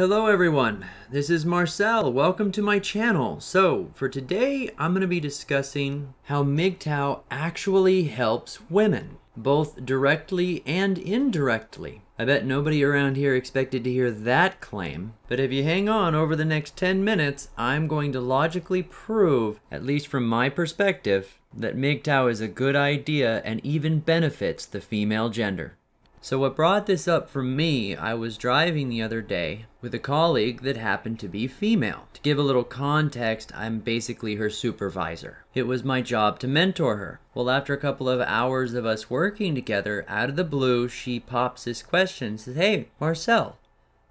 Hello everyone, this is Marcel. Welcome to my channel. So for today I'm going to be discussing how MGTOW actually helps women, both directly and indirectly. I bet nobody around here expected to hear that claim, but if you hang on over the next 10 minutes, I'm going to logically prove, at least from my perspective, that MGTOW is a good idea and even benefits the female gender. So what brought this up for me, I was driving the other day with a colleague that happened to be female. To give a little context, I'm basically her supervisor. It was my job to mentor her. Well, after a couple of hours of us working together, out of the blue, she pops this question and says, "Hey, Marcel,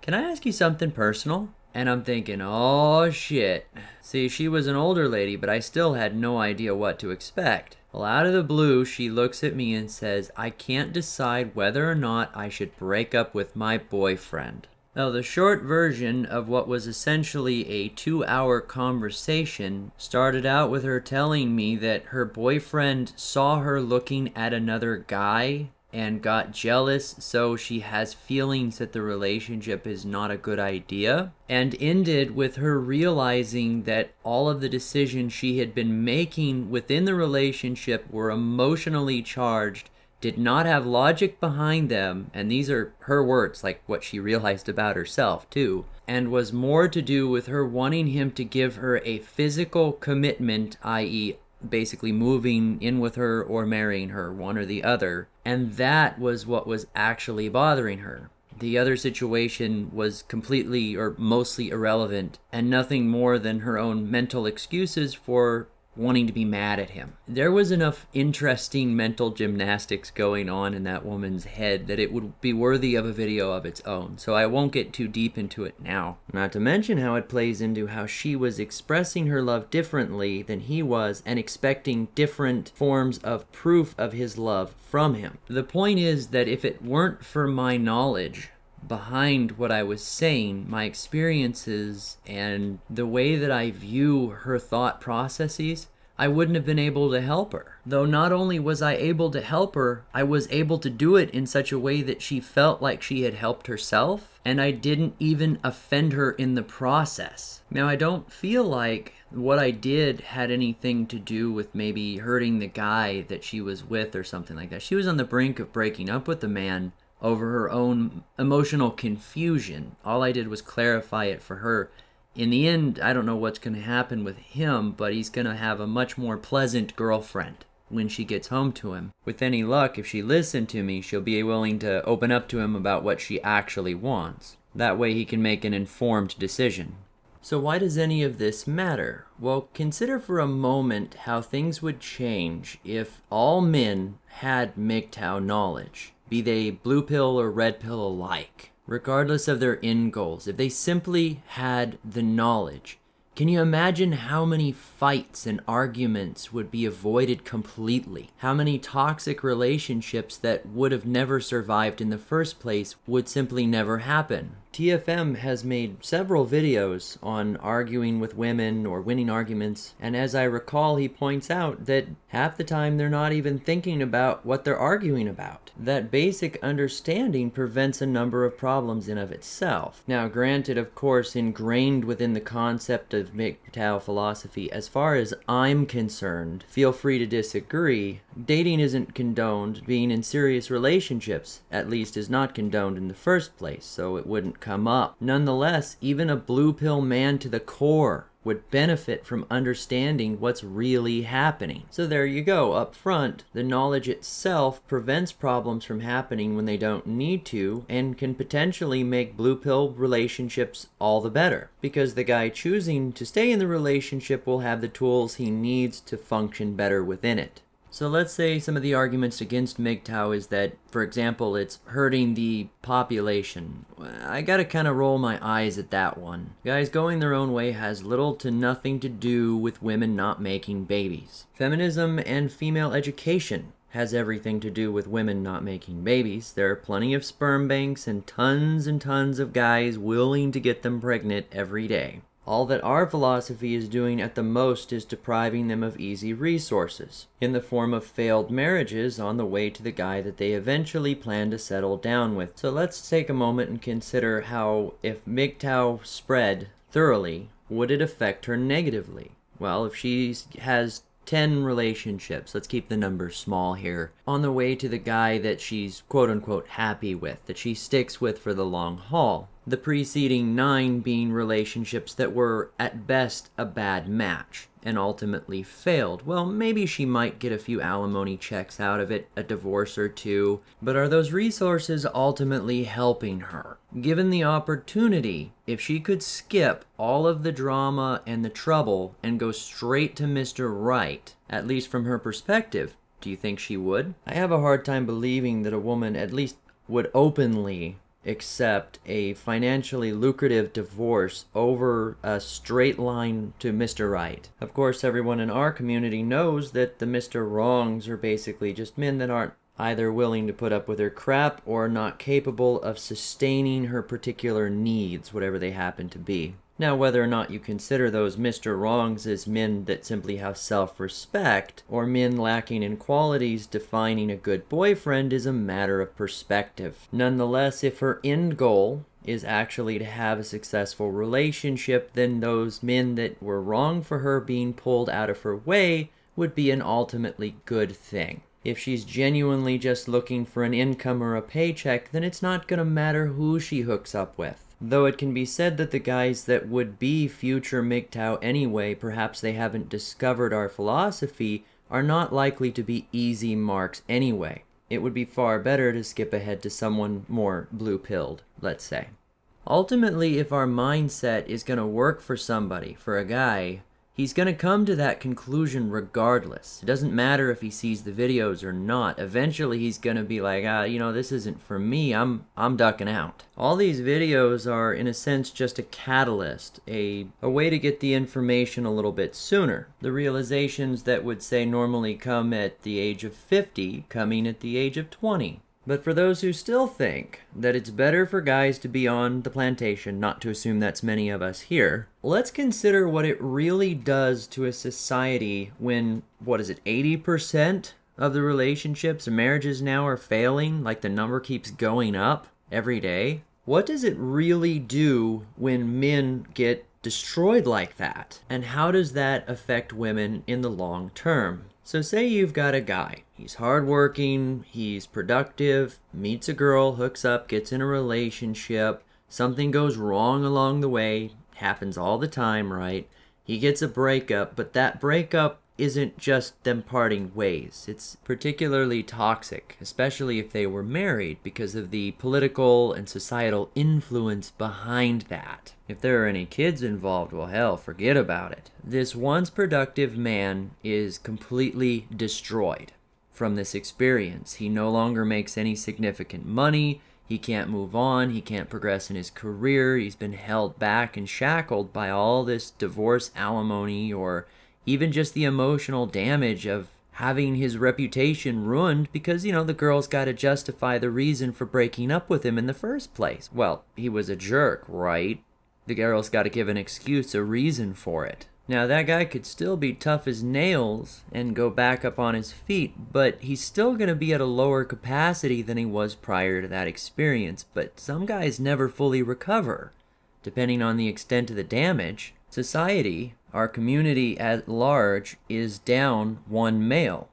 can I ask you something personal?" And I'm thinking, oh shit. See, she was an older lady, but I still had no idea what to expect. Well, out of the blue, she looks at me and says, "I can't decide whether or not I should break up with my boyfriend." Now, the short version of what was essentially a 2-hour conversation started out with her telling me that her boyfriend saw her looking at another guy and got jealous, so she has feelings that the relationship is not a good idea, and ended with her realizing that all of the decisions she had been making within the relationship were emotionally charged, did not have logic behind them, and these are her words, like what she realized about herself too, and was more to do with her wanting him to give her a physical commitment, i.e., basically moving in with her or marrying her, one or the other, and that was what was actually bothering her. The other situation was completely or mostly irrelevant and nothing more than her own mental excuses for wanting to be mad at him. There was enough interesting mental gymnastics going on in that woman's head that it would be worthy of a video of its own, so I won't get too deep into it now. Not to mention how it plays into how she was expressing her love differently than he was and expecting different forms of proof of his love from him. The point is that if it weren't for my knowledge behind what I was saying, my experiences, and the way that I view her thought processes, I wouldn't have been able to help her. Though not only was I able to help her, I was able to do it in such a way that she felt like she had helped herself, and I didn't even offend her in the process. Now, I don't feel like what I did had anything to do with maybe hurting the guy that she was with or something like that. She was on the brink of breaking up with the man over her own emotional confusion. All I did was clarify it for her. In the end, I don't know what's going to happen with him, but he's going to have a much more pleasant girlfriend when she gets home to him. With any luck, if she listened to me, she'll be willing to open up to him about what she actually wants. That way he can make an informed decision. So why does any of this matter? Well, consider for a moment how things would change if all men had MGTOW knowledge, be they blue pill or red pill alike, regardless of their end goals. If they simply had the knowledge, can you imagine how many fights and arguments would be avoided completely? How many toxic relationships that would have never survived in the first place would simply never happen? TFM has made several videos on arguing with women or winning arguments, and as I recall, he points out that half the time they're not even thinking about what they're arguing about. That basic understanding prevents a number of problems in of itself. Now, granted, of course, ingrained within the concept of MGTOW philosophy, as far as I'm concerned, feel free to disagree, dating isn't condoned. Being in serious relationships, at least, is not condoned in the first place, so it wouldn't come up. Nonetheless, even a blue pill man to the core would benefit from understanding what's really happening. So there you go, up front, the knowledge itself prevents problems from happening when they don't need to, and can potentially make blue pill relationships all the better, because the guy choosing to stay in the relationship will have the tools he needs to function better within it. So let's say some of the arguments against MGTOW is that, for example, it's hurting the population. I gotta kind of roll my eyes at that one. Guys going their own way has little to nothing to do with women not making babies. Feminism and female education has everything to do with women not making babies. There are plenty of sperm banks and tons of guys willing to get them pregnant every day. All that our philosophy is doing at the most is depriving them of easy resources, in the form of failed marriages on the way to the guy that they eventually plan to settle down with. So let's take a moment and consider how, if MGTOW spread thoroughly, would it affect her negatively? Well, if she has 10 relationships, let's keep the numbers small here, on the way to the guy that she's quote-unquote happy with, that she sticks with for the long haul, the preceding 9 being relationships that were at best a bad match and ultimately failed. Well, maybe she might get a few alimony checks out of it, a divorce or two, but are those resources ultimately helping her? Given the opportunity, if she could skip all of the drama and the trouble and go straight to Mr. Right, at least from her perspective, do you think she would? I have a hard time believing that a woman at least would openly accept a financially lucrative divorce over a straight line to Mr. Right. Of course, everyone in our community knows that the Mr. Wrongs are basically just men that aren't either willing to put up with her crap or not capable of sustaining her particular needs, whatever they happen to be. Now, whether or not you consider those Mr. Wrongs as men that simply have self-respect, or men lacking in qualities defining a good boyfriend, is a matter of perspective. Nonetheless, if her end goal is actually to have a successful relationship, then those men that were wrong for her being pulled out of her way would be an ultimately good thing. If she's genuinely just looking for an income or a paycheck, then it's not going to matter who she hooks up with. Though it can be said that the guys that would be future MGTOW anyway, perhaps they haven't discovered our philosophy, are not likely to be easy marks anyway. It would be far better to skip ahead to someone more blue-pilled, let's say. Ultimately, if our mindset is going to work for somebody, for a guy, he's going to come to that conclusion regardless. It doesn't matter if he sees the videos or not. Eventually, he's going to be like, this isn't for me. I'm ducking out. All these videos are, in a sense, just a catalyst, a way to get the information a little bit sooner. The realizations that would, say, normally come at the age of 50, coming at the age of 20. But for those who still think that it's better for guys to be on the plantation, not to assume that's many of us here, let's consider what it really does to a society when, 80% of the relationships and marriages now are failing, like the number keeps going up every day? What does it really do when men get destroyed like that? And how does that affect women in the long term? So say you've got a guy. He's hardworking, he's productive, meets a girl, hooks up, gets in a relationship, something goes wrong along the way, happens all the time, right? He gets a breakup, but that breakup isn't just them parting ways. It's particularly toxic, especially if they were married, because of the political and societal influence behind that. If there are any kids involved, well, hell, forget about it. This once productive man is completely destroyed from this experience. He no longer makes any significant money. He can't move on. He can't progress in his career. He's been held back and shackled by all this divorce, alimony, or even just the emotional damage of having his reputation ruined because, the girl's got to justify the reason for breaking up with him in the first place. Well, he was a jerk, right? The girl's got to give an excuse, a reason for it. Now, that guy could still be tough as nails and go back up on his feet, but he's still going to be at a lower capacity than he was prior to that experience. But some guys never fully recover, depending on the extent of the damage. Society, our community at large, is down one male.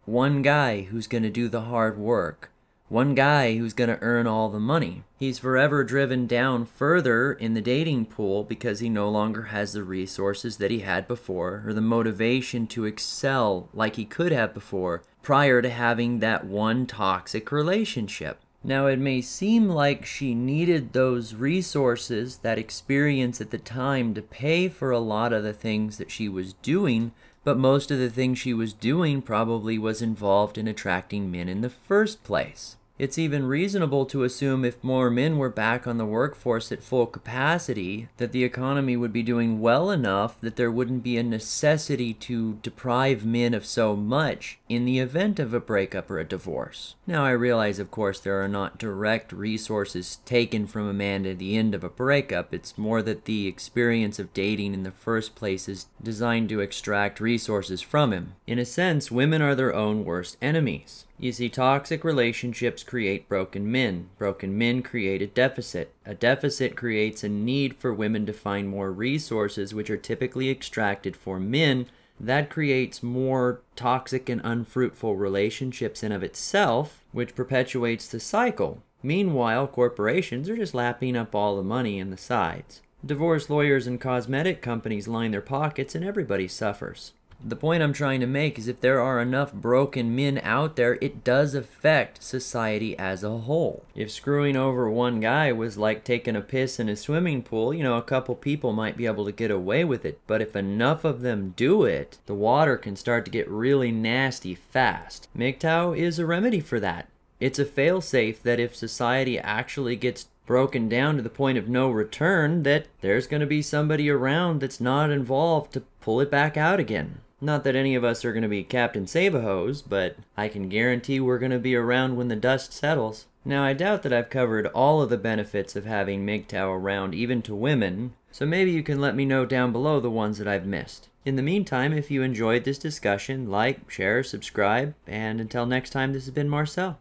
One guy who's going to do the hard work. One guy who's going to earn all the money. He's forever driven down further in the dating pool because he no longer has the resources that he had before or the motivation to excel like he could have before prior to having that one toxic relationship. Now, it may seem like she needed those resources, that experience at the time, to pay for a lot of the things that she was doing, but most of the things she was doing probably was involved in attracting men in the first place. It's even reasonable to assume if more men were back on the workforce at full capacity, that the economy would be doing well enough that there wouldn't be a necessity to deprive men of so much in the event of a breakup or a divorce. Now, I realize, of course, there are not direct resources taken from a man at the end of a breakup. It's more that the experience of dating in the first place is designed to extract resources from him. In a sense, women are their own worst enemies. You see, toxic relationships create broken men. Broken men create a deficit. A deficit creates a need for women to find more resources, which are typically extracted for men. That creates more toxic and unfruitful relationships in of itself, which perpetuates the cycle. Meanwhile, corporations are just lapping up all the money in the sides. Divorce lawyers and cosmetic companies line their pockets and everybody suffers. The point I'm trying to make is if there are enough broken men out there, it does affect society as a whole. If screwing over one guy was like taking a piss in a swimming pool, a couple people might be able to get away with it. But if enough of them do it, the water can start to get really nasty fast. MGTOW is a remedy for that. It's a fail-safe that if society actually gets broken down to the point of no return, that there's going to be somebody around that's not involved to pull it back out again. Not that any of us are going to be Captain Save-A-Hose, but I can guarantee we're going to be around when the dust settles. Now, I doubt that I've covered all of the benefits of having MGTOW around, even to women, so maybe you can let me know down below the ones that I've missed. In the meantime, if you enjoyed this discussion, like, share, subscribe, and until next time, this has been Marcel.